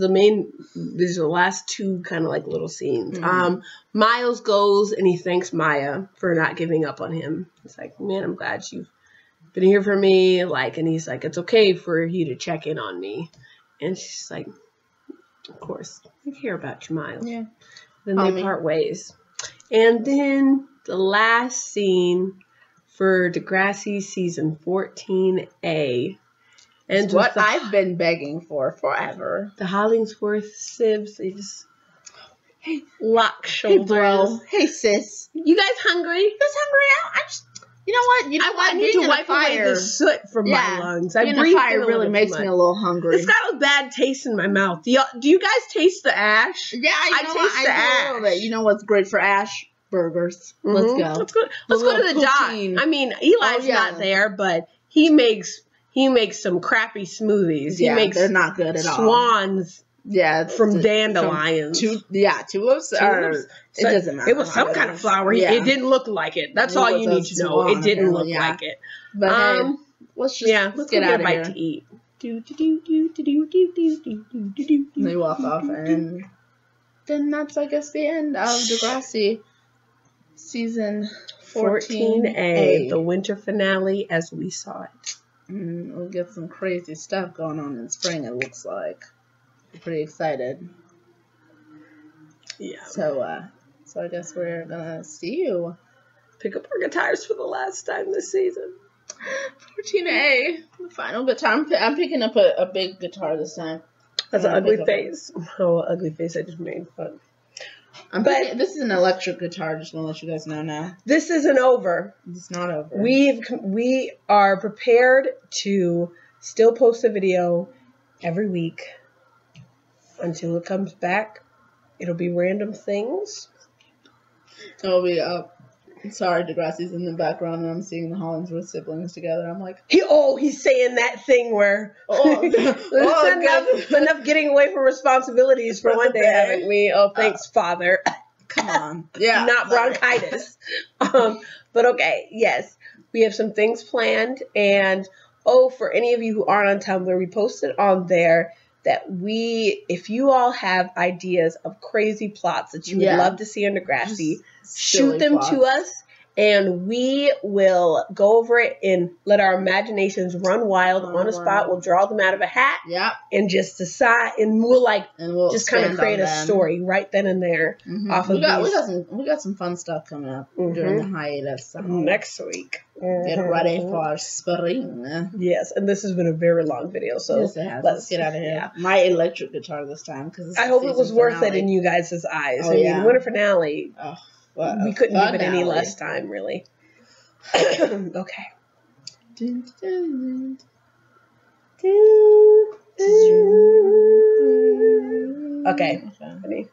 these are the last two kind of like little scenes. Mm-hmm. Miles goes and he thanks Maya for not giving up on him. He's like, man, I'm glad you've been here for me. Like, and he's like, it's okay for you to check in on me. And she's like, of course, I care about you, Miles. Yeah. Then they part ways. And then the last scene for Degrassi season 14A. And it's what I've been begging for forever. The Hollingsworth sibs, they just lock shoulders. Hey, bro. Hey, sis. You guys hungry? Who's hungry? I just, you know what? I need to wipe away the soot from my lungs. Being in the fire really makes me a little hungry. It's got a bad taste in my mouth. Do you guys taste the ash? Yeah, I taste the ash. A little bit. You know what's great for ash? Burgers. Mm-hmm. Let's go. Let's go to the dock. I mean, Eli's not there, but he makes some crappy smoothies. Yeah, he makes they're not good at all. Swans. Yeah, from dandelions. Tulips. It doesn't matter. It was some kind of flower. Yeah. It didn't look like it. That's all you need to know. It didn't look like it. But let's get out of here. To eat. And they walk off, and then that's, I guess, the end of Degrassi season 14A, the winter finale as we saw it. We'll get some crazy stuff going on in spring, it looks like. I'm pretty excited. Yeah. So I guess we're gonna see you. Pick up our guitars for the last time this season. 14A, the final guitar. I'm picking up a big guitar this time. That's an ugly face. Oh, ugly face I just made fun. This is an electric guitar, just want to let you guys know now. This isn't over. It's not over. We are prepared to still post a video every week until it comes back. It'll be random things. It'll be sorry, Degrassi's in the background and I'm seeing the Hollingsworth siblings together. I'm like, he's saying that thing where enough getting away from responsibilities for one day, haven't we? Oh, thanks, Father. Come on. Yeah. Not bronchitis. But okay, yes. We have some things planned. And, for any of you who aren't on Tumblr, we posted on there that if you all have ideas of crazy plots that you would love to see on Degrassi, shoot them to us, and we will go over it and let our imaginations run wild on the spot. We'll draw them out of a hat, and just decide, and we'll just kind of create a story right then and there. Mm-hmm. Off of we got some fun stuff coming up during the hiatus next week. Get ready for spring. Yes, and this has been a very long video, so yes, it has. Let's get out of here. Yeah. My electric guitar this time, because I hope it was worth it in you guys' eyes. Oh, yeah. Winter finale. Oh. We couldn't give it any less time, really. Okay. Okay. Ready?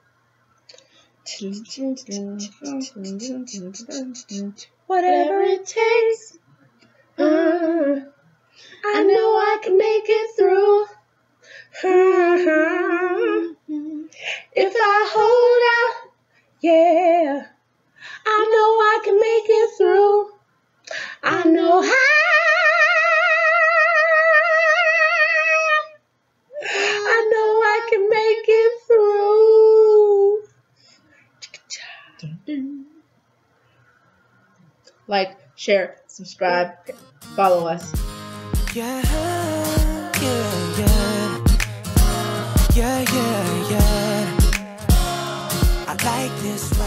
Whatever it takes, I know I can make it through. If I hold out, yeah, I know I can make it through. I know how Like, share, subscribe, follow us. Yeah, yeah, yeah. Yeah, yeah, yeah. I like this.